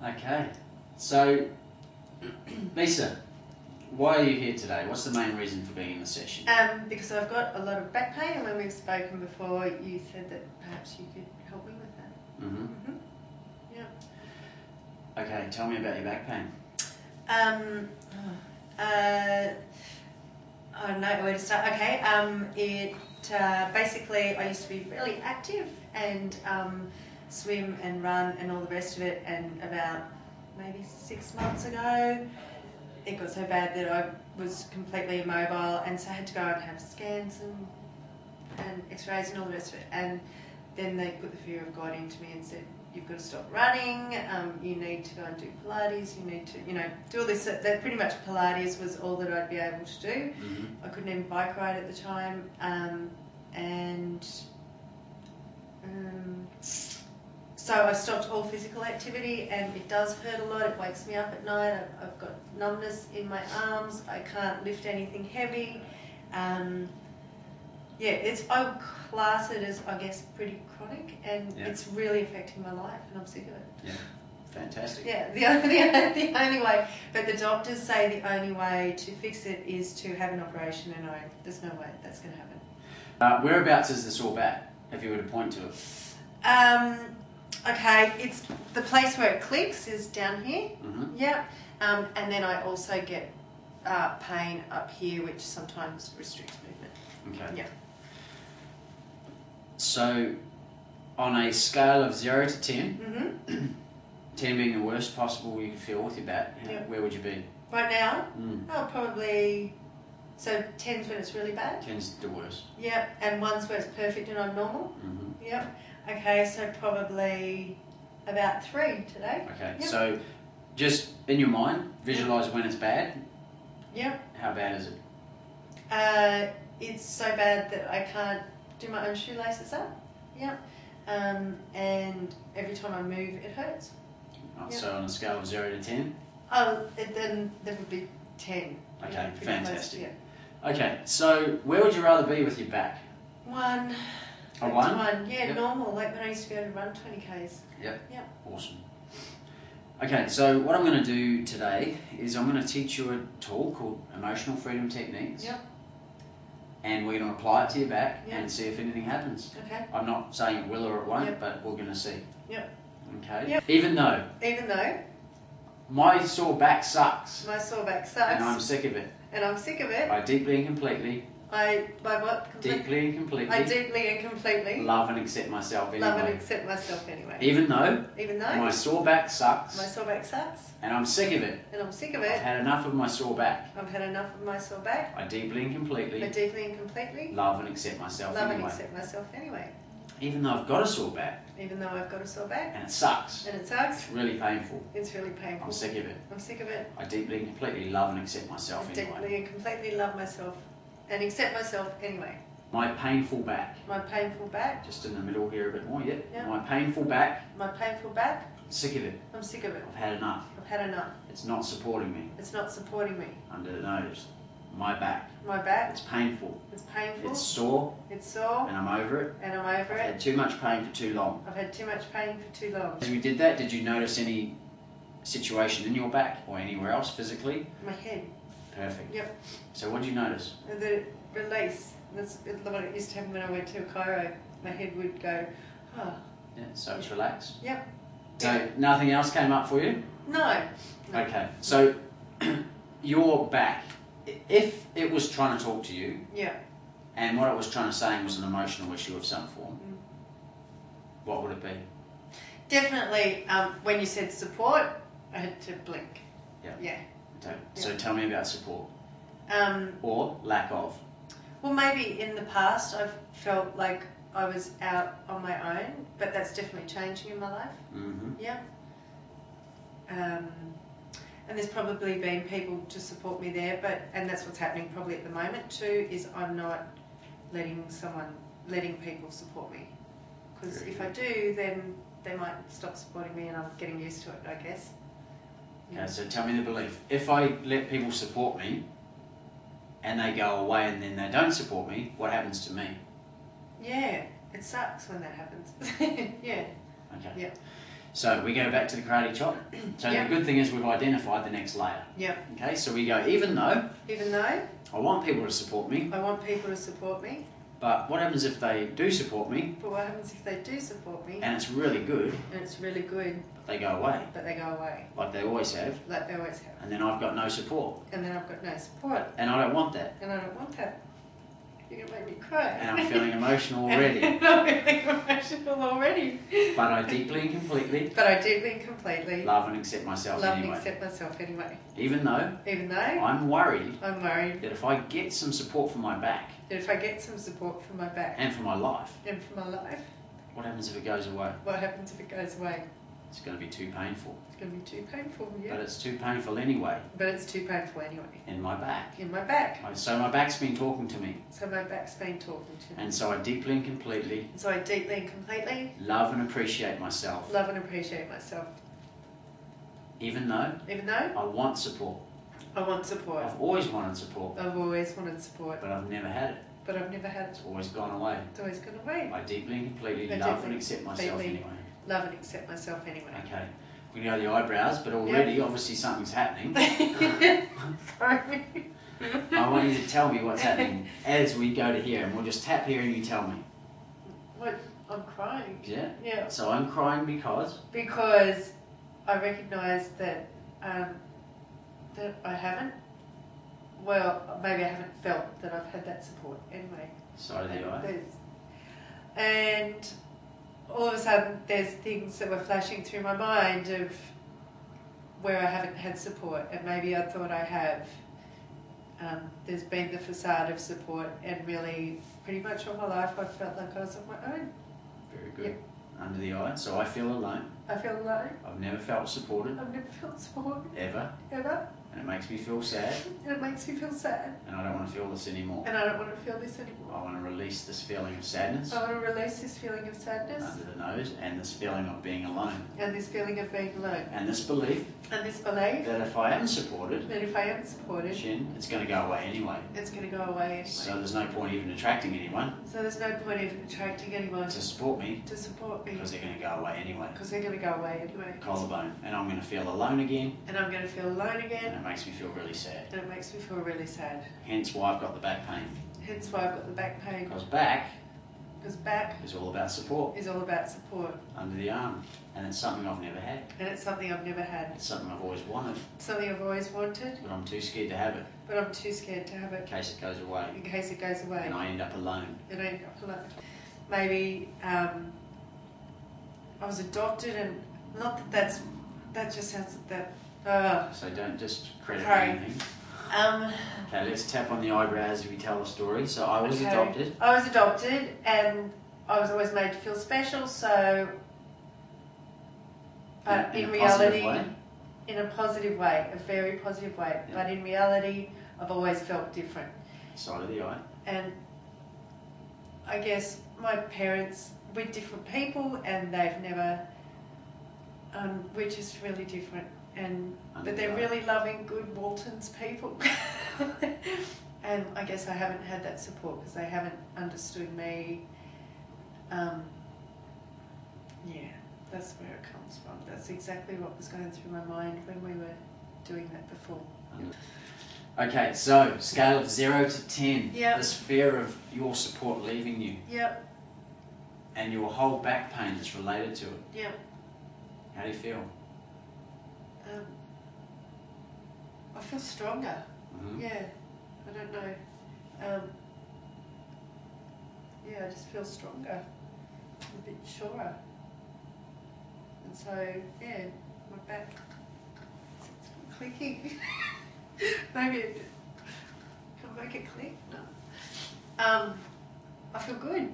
Okay, so Lisa, why are you here today? What's the main reason for being in the session? Because I've got a lot of back pain, and when we've spoken before, you said that perhaps you could help me with that. Mm-hmm. Yeah. Okay, tell me about your back pain. I don't know where to start. Okay, basically I used to be really active and swim and run and all the rest of it, and about maybe 6 months ago it got so bad that I was completely immobile, and so I had to go and have scans and x-rays and all the rest of it, and then they put the fear of God into me and said, you've got to stop running, you need to go and do Pilates, you need to, do all this. That pretty much Pilates was all that I'd be able to do. Mm-hmm. I couldn't even bike ride at the time, so I stopped all physical activity, and it does hurt a lot. It wakes me up at night. I've got numbness in my arms. I can't lift anything heavy. I class it as, I guess, pretty chronic, and it's really affecting my life, and I'm sick of it. Yeah, fantastic. Yeah, the only way, but the doctors say the only way to fix it is to have an operation, and there's no way that's going to happen. Whereabouts is the sore back, if you were to point to it? Okay, it's the place where it clicks is down here. Mm-hmm. Yep. And then I also get pain up here, which sometimes restricts movement. Okay. Yeah. So, on a scale of 0 to 10, Mm-hmm. 10 being the worst possible you could feel with your back, where would you be? Right now, Mm. probably. So 10's when it's really bad. 10's the worst. Yep. And 1's where it's perfect and I'm normal. Mm-hmm. Yep. Okay, so probably about 3 today. Okay, Yep. so just in your mind, visualise when it's bad. Yep. How bad is it? It's so bad that I can't do my own shoelaces up. Yep. And every time I move, it hurts. Right, Yep. so on a scale of 0 to 10? Then there would be 10. Okay, Yeah, pretty fantastic. close, Okay, so where would you rather be with your back? 1. A 1? 1, yeah, Yep. normal, like when I used to be able to run 20 Ks. Yep. Yep. Awesome. Okay, so what I'm going to do today is I'm going to teach you a tool called Emotional Freedom Techniques. Yep. And we're going to apply it to your back Yep. and see if anything happens. Okay. I'm not saying it will or it won't, Yep. but we're going to see. Yep. Okay? Yep. Even though my sore back sucks my sore back sucks. and I'm sick of it. And I'm sick of it. I deeply and completely By what? deeply and completely I deeply and completely love and accept myself anyway. love and accept myself anyway. Even though My my sore back sucks sore back sucks. and I'm sick of it. And I'm sick of I've it. had enough of my sore back. I've had enough of my sore back. I deeply and completely I deeply and completely love and accept myself love anyway. and accept myself anyway. Even though I've got a sore back Even though I've got a sore back and it sucks, and it sucks, it's really painful. it's really painful. I'm sick of it. I'm sick of it. I deeply and completely love and accept myself I anyway. deeply and completely love myself and accept myself anyway. My painful back, My painful back, just in the middle here a bit more, yep. Yeah. My painful back, my painful back, sick of it. I'm sick of it. I've had enough. I've had enough. It's not supporting me. It's not supporting me. Under the nose. My back. My back, It's painful. it's painful, It's sore, it's sore, and I'm over it. and I'm over I've had it. too much pain for too long. I've had too much pain for too long. As we did that, did you notice any situation in your back or anywhere else physically? My head, Perfect. yep. So what did you notice? The release, that's what it used to happen when I went to Cairo. My head would go, oh, Yeah, so it's relaxed. yep. So nothing else came up for you? No. No. Okay, so your back, if it was trying to talk to you, Yeah. and what it was trying to say was an emotional issue of some form, Mm. what would it be? Definitely, when you said support, I had to blink. Yeah. Yeah. So tell me about support, Um, or lack of. well, maybe in the past I've felt like I was out on my own, but that's definitely changing in my life. Mm-hmm. Yeah. And there's probably been people to support me there, and that's what's happening probably at the moment too, is I'm not letting people support me. Because if I do, then they might stop supporting me, and I'm getting used to it, I guess. Okay, so tell me the belief. If I let people support me, and they go away and then they don't support me, what happens to me? Yeah, it sucks when that happens. Yeah. Okay. Yeah. So we go back to the karate chop. So Yep. the good thing is we've identified the next layer. Yep. Okay, so we go, even though I I want people to support me, want people to support me, but what happens if they do support me but what happens if they do support me and it's really good, and it's really good, but they go away, but they go away, like they always have, like they always have, and then I've got no support, and then I've got no support, and I don't want that, and I don't want that. You're gonna make me cry. and I'm feeling emotional already. And I'm feeling emotional already. But I deeply and completely But I deeply and completely love and accept myself love anyway. and accept myself anyway. Even though Even though I'm worried I'm worried that if I get some support from my back that if I get some support from my back and from my life, and from my life, what happens if it goes away? what happens if it goes away? It's going to be too painful. It's going to be too painful, But yeah. it's too painful anyway, But it's too painful anyway. in my back. In my back. So my back's been talking to me. So my back's been talking to me. And so I deeply and completely So I deeply and completely love and appreciate myself. love and appreciate myself. Even though Even though I want support. I want support. I've always wanted support, I've always wanted support, but I've never had it. but I've never had it. It's always gone away. It's always gone away. I deeply and completely I love deeply and accept myself completely anyway. Love and accept myself anyway. Okay. We go to the eyebrows, but already obviously something's happening. Sorry. I want you to tell me what's happening as we go to here, and we'll just tap here and you tell me. What? I'm crying. Yeah? Yeah. So I'm crying because Because I recognise that that I haven't. Well, maybe I haven't felt that I've had that support anyway. so did I. And all of a sudden, there's things that were flashing through my mind of where I haven't had support, and maybe I thought I have. There's been the facade of support, and really, pretty much all my life, I felt like I was on my own. Very good. Under the eye. So I feel alone. I feel alone. I've never felt supported, I've never felt support ever. ever, And it makes me feel sad, and it makes me feel sad, and I don't want to feel this anymore. and I don't want to feel this anymore. I want to release this feeling of sadness I want to release this feeling of sadness under the nose, and this feeling of being alone. and this feeling of being alone, And this belief and this belief that if I am supported, that if I am supported, Shin, it's going to go away anyway. it's going to go away anyway. So there's no point even attracting anyone So there's no point even attracting anyone to support me to support me because they're going to go away anyway. because they're going to go away anyway. Collarbone. And I'm going to feel alone again, And I'm going to feel alone and again, it makes me feel really sad. and it makes me feel really sad. Hence why I've got the back pain. Hence why I've got the back pain, Because back because back is all about support is all about support, under the arm. And it's something I've never had. and it's something I've never had. It's something I've always wanted, It's something I've always wanted, but I'm too scared to have it but I'm too scared to have in it case it goes away. in case it goes away. And I end up alone. And I end up alone. Maybe I was adopted, and not that just sounds that. So don't just credit Sorry. anything. Um, Okay, let's tap on the eyebrows if we tell the story. So I was Okay. adopted. I was adopted, and I was always made to feel special. So, but in a positive reality, way. in a positive way, a very positive way. Yeah. But in reality, I've always felt different. Side of the eye. And I guess my parents, we're different people, and they've never. We're just really different, but they're really loving, good Waltons people. And I guess I haven't had that support because they haven't understood me. Yeah, that's where it comes from. That's exactly what was going through my mind when we were doing that before. Okay, so scale of 0 to 10. Yep. This fear of your support leaving you Yep, and your whole back pain that's related to it. yep. How do you feel? I feel stronger. Mm-hmm. Yeah, I don't know. Yeah, I just feel stronger, a bit surer. And so, yeah, my back, it's clicking. Maybe it can make it click. No. I feel good.